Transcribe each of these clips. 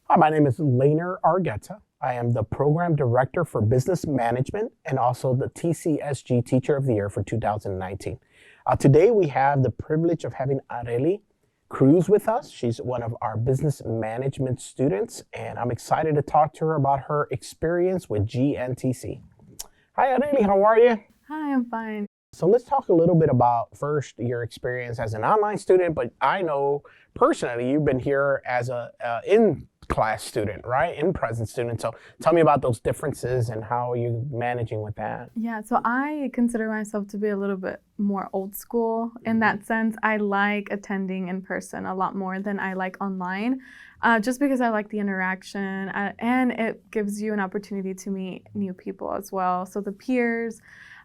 Hi, my name is Laner Argueta. I am the Program Director for Business Management and also the TCSG Teacher of the Year for 2019. Today we have the privilege of having Areli Cruz with us. She's one of our business management students, and I'm excited to talk to her about her experience with GNTC. Hi, Areli, how are you? Hi, I'm fine. So let's talk a little bit about first your experience as an online student, but I know personally you've been here as a in-class student, right? In-present student. So tell me about those differences and how you're managing with that. Yeah, so I consider myself to be a little bit more old school in that sense. I like attending in person a lot more than I like online, just because I like the interaction and it gives you an opportunity to meet new people as well. So the peers,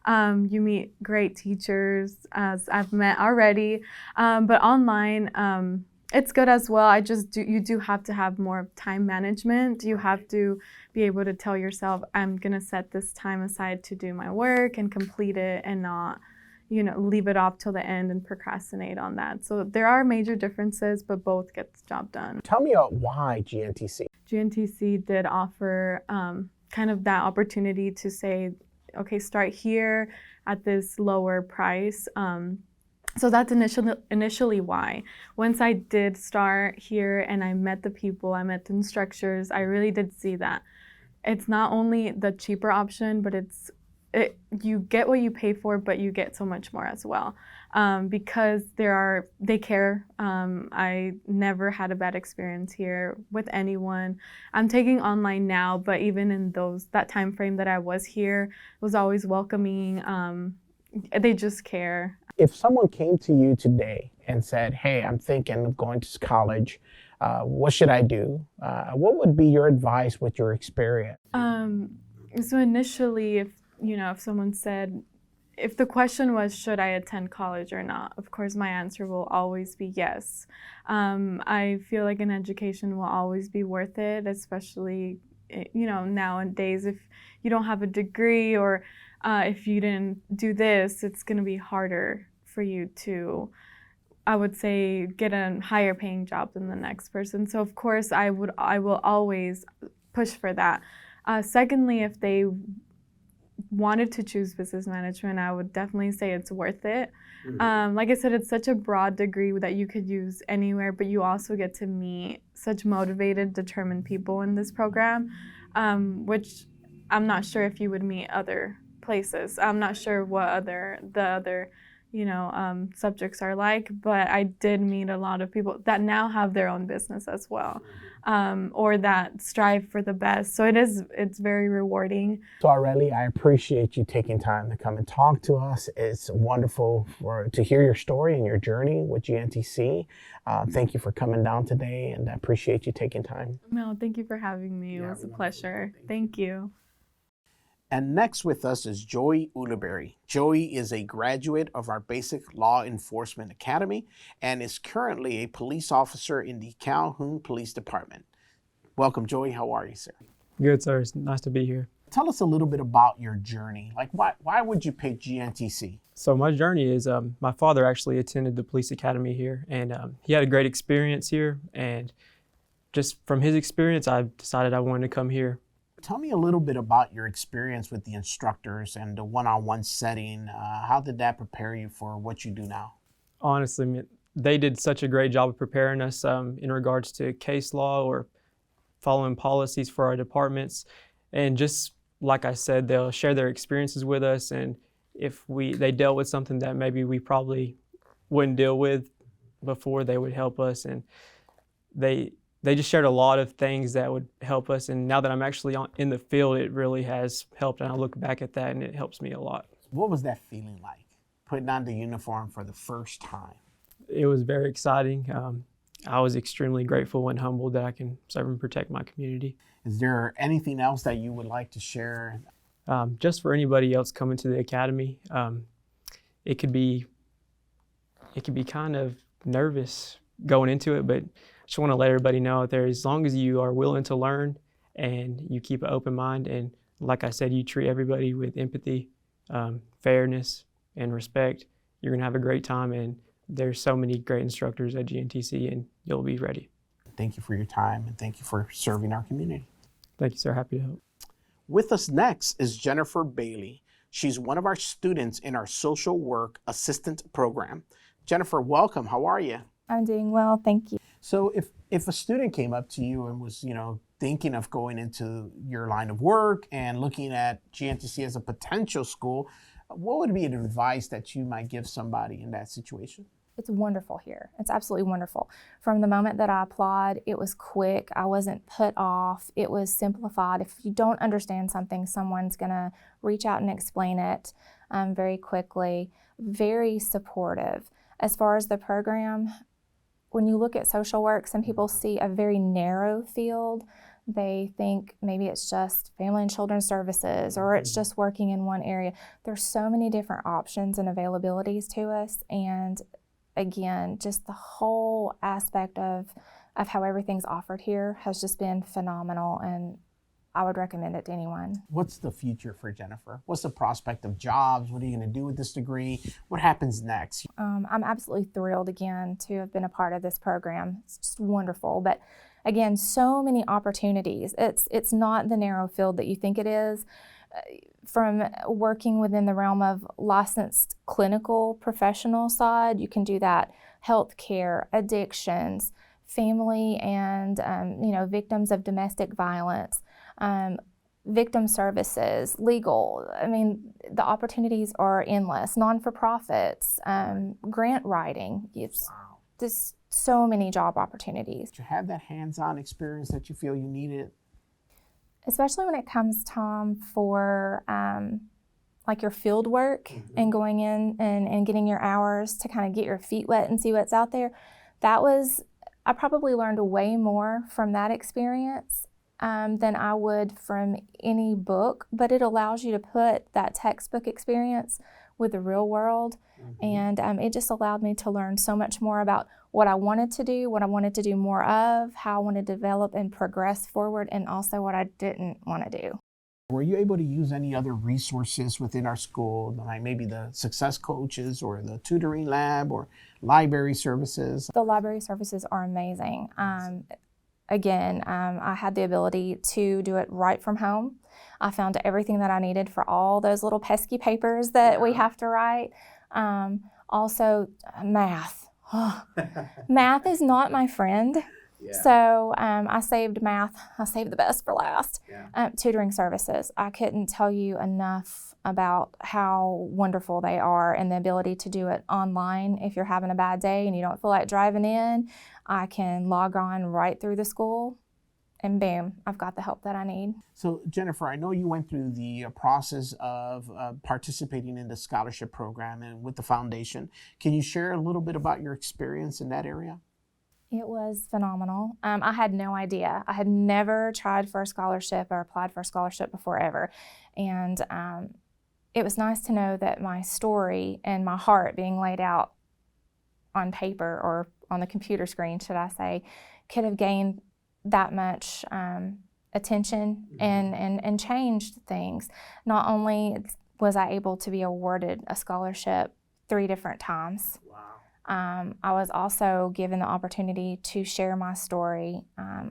you meet great teachers, as I've met already, but online, it's good as well. You do have to have more time management. You have to be able to tell yourself, I'm gonna set this time aside to do my work and complete it and not, leave it off till the end and procrastinate on that. So there are major differences, but both get the job done. Tell me about why GNTC. GNTC did offer kind of that opportunity to say, okay, start here at this lower price. So that's initially why. Once I did start here and I met the people, I met the instructors, I really did see that it's not only the cheaper option, but you get what you pay for, but you get so much more as well. Because they care. I never had a bad experience here with anyone. I'm taking online now, but even in that time frame that I was here, it was always welcoming. They just care. If someone came to you today and said, hey, I'm thinking of going to college, what should I do? What would be your advice with your experience? So initially, if someone said, if the question was, should I attend college or not? Of course, my answer will always be yes. I feel like an education will always be worth it, especially, nowadays, if you don't have a degree or if you didn't do this, it's going to be harder for you to, I would say, get a higher paying job than the next person. So of course, I will always push for that. Secondly, if they wanted to choose business management, I would definitely say it's worth it. Like I said, it's such a broad degree that you could use anywhere, but you also get to meet such motivated, determined people in this program, which I'm not sure if you would meet other places. I'm not sure what the other subjects are like, but I did meet a lot of people that now have their own business as well, or that strive for the best. So it's very rewarding. So Areli, I appreciate you taking time to come and talk to us. It's wonderful to hear your story and your journey with GNTC. Thank you for coming down today, and I appreciate you taking time. No, thank you for having me. It was a pleasure. Thank you. And next with us is Joey Uliberry. Joey is a graduate of our Basic Law Enforcement Academy and is currently a police officer in the Calhoun Police Department. Welcome, Joey. How are you, sir? Good, sir. It's nice to be here. Tell us a little bit about your journey. Like, why would you pick GNTC? So my journey is, my father actually attended the police academy here, and he had a great experience here. And just from his experience, I decided I wanted to come here. Tell me a little bit about your experience with the instructors and the one-on-one setting. How did that prepare you for what you do now? Honestly, they did such a great job of preparing us in regards to case law or following policies for our departments. And just like I said, they'll share their experiences with us. And if they dealt with something that maybe we probably wouldn't deal with before, they would help us. And they just shared a lot of things that would help us. And now that I'm actually in the field, it really has helped. And I look back at that and it helps me a lot. What was that feeling like, putting on the uniform for the first time? It was very exciting. I was extremely grateful and humbled that I can serve and protect my community. Is there anything else that you would like to share? Just for anybody else coming to the academy, it could be kind of nervous going into it, but I just want to let everybody know out there, as long as you are willing to learn and you keep an open mind, and like I said, you treat everybody with empathy, fairness, and respect, you're going to have a great time. And there's so many great instructors at GNTC, and you'll be ready. Thank you for your time, and thank you for serving our community. Thank you, sir. Happy to help. With us next is Jennifer Bailey. She's one of our students in our social work assistant program. Jennifer, welcome. How are you? I'm doing well, thank you. So if a student came up to you and was, thinking of going into your line of work and looking at GNTC as a potential school, what would be an advice that you might give somebody in that situation? It's wonderful here. It's absolutely wonderful. From the moment that I applied, it was quick. I wasn't put off. It was simplified. If you don't understand something, someone's gonna reach out and explain it very quickly. Very supportive. As far as the program, when you look at social work, some people see a very narrow field. They think maybe it's just family and children's services or it's just working in one area. There's so many different options and availabilities to us. And again, just the whole aspect of how everything's offered here has just been phenomenal, and I would recommend it to anyone. What's the future for Jennifer? What's the prospect of jobs? What are you going to do with this degree? What happens next? I'm absolutely thrilled again to have been a part of this program. It's just wonderful. But again, so many opportunities. It's not the narrow field that you think it is. From working within the realm of licensed clinical professional side, you can do that. Healthcare, addictions, family and victims of domestic violence, victim services, legal. I mean, the opportunities are endless. Non-for-profits, grant writing. There's so many job opportunities. To have that hands-on experience that you feel you needed. Especially when it comes time for like your field work and going in and getting your hours to kind of get your feet wet and see what's out there. I probably learned way more from that experience than I would from any book, but it allows you to put that textbook experience with the real world. And it just allowed me to learn so much more about what I wanted to do, what I wanted to do more of, how I wanted to develop and progress forward, and also what I didn't want to do. Were you able to use any other resources within our school, like maybe the success coaches or the tutoring lab or library services? The library services are amazing. Again, I had the ability to do it right from home. I found everything that I needed for all those little pesky papers that we have to write. Also, math. Math is not my friend. So I saved math. I saved the best for last. Tutoring services. I couldn't tell you enough about how wonderful they are, and the ability to do it online. If you're having a bad day and you don't feel like driving in, I can log on right through the school and boom, I've got the help that I need. So Jennifer, I know you went through the process of participating in the scholarship program and with the foundation. Can you share a little bit about your experience in that area? It was phenomenal. I had no idea. I had never tried for a scholarship or applied for a scholarship before ever. And it was nice to know that my story and my heart being laid out on paper or on the computer screen, should I say, could have gained that much attention and changed things. Not only was I able to be awarded a scholarship 3 different times, I was also given the opportunity to share my story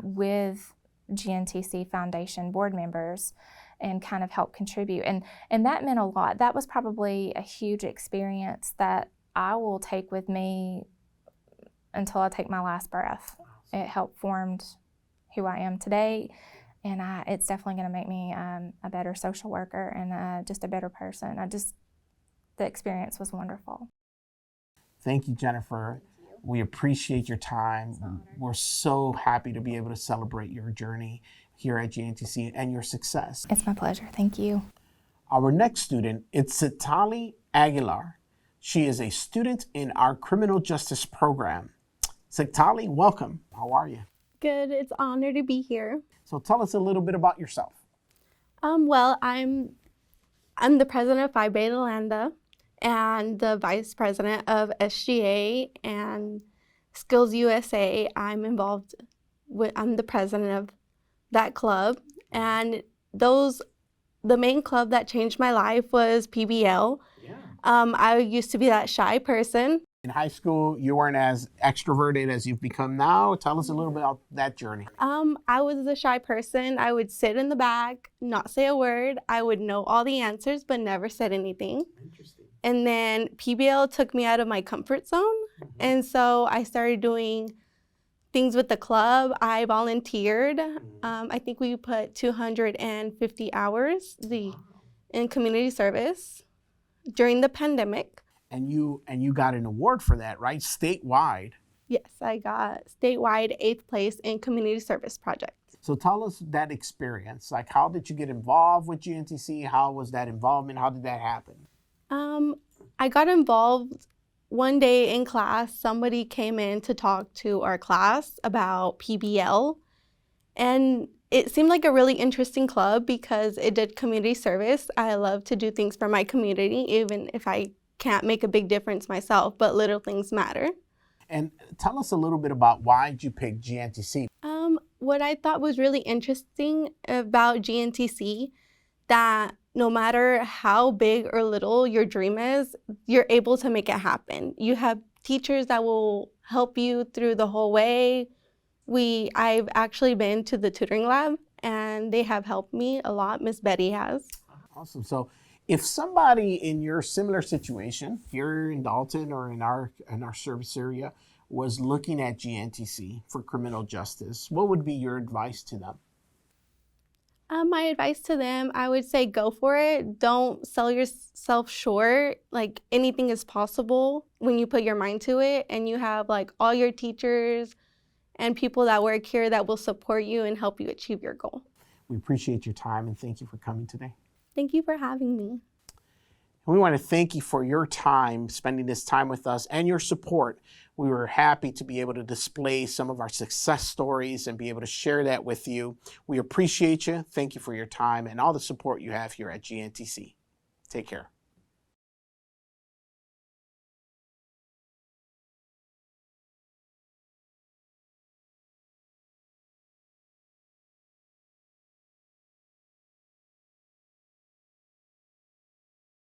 with GNTC Foundation board members and kind of help contribute. And that meant a lot. That was probably a huge experience that I will take with me until I take my last breath. It helped formed who I am today, and it's definitely going to make me a better social worker and just a better person. The experience was wonderful. Thank you, Jennifer. We appreciate your time. We're so happy to be able to celebrate your journey here at GNTC and your success. It's my pleasure. Thank you. Our next student is Sitali Aguilar. She is a student in our criminal justice program. Sitali, welcome. How are you? Good. It's an honor to be here. So tell us a little bit about yourself. Well, I'm the president of Phi Beta Lambda and the vice president of SGA and Skills USA. I'm the president of that club, and the main club that changed my life was PBL. I used to be that shy person. In high school, you weren't as extroverted as you've become now. Tell us a little bit about that journey. I was a shy person. I would sit in the back, not say a word. I would know all the answers, but never said anything. Interesting. And then PBL took me out of my comfort zone. And so I started doing things with the club. I volunteered. I think we put 250 hours in community service during the pandemic. And you got an award for that, right? Statewide. Yes, I got statewide 8th place in community service project. So tell us that experience. Like, how did you get involved with GNTC? How was that involvement? How did that happen? I got involved one day in class. Somebody came in to talk to our class about PBL. And it seemed like a really interesting club because it did community service. I love to do things for my community, even if I can't make a big difference myself, but little things matter. And tell us a little bit about why did you pick GNTC? What I thought was really interesting about GNTC, that no matter how big or little your dream is, you're able to make it happen. You have teachers that will help you through the whole way. I've actually been to the tutoring lab and they have helped me a lot. Miss Betty has. Awesome. So if somebody in your similar situation here in Dalton or in our service area was looking at GNTC for criminal justice, what would be your advice to them? My advice to them, I would say go for it. Don't sell yourself short. Like, anything is possible when you put your mind to it, and you have like all your teachers and people that work here that will support you and help you achieve your goal. We appreciate your time and thank you for coming today. Thank you for having me. And we want to thank you for your time, spending this time with us and your support. We were happy to be able to display some of our success stories and be able to share that with you. We appreciate you. Thank you for your time and all the support you have here at GNTC. Take care.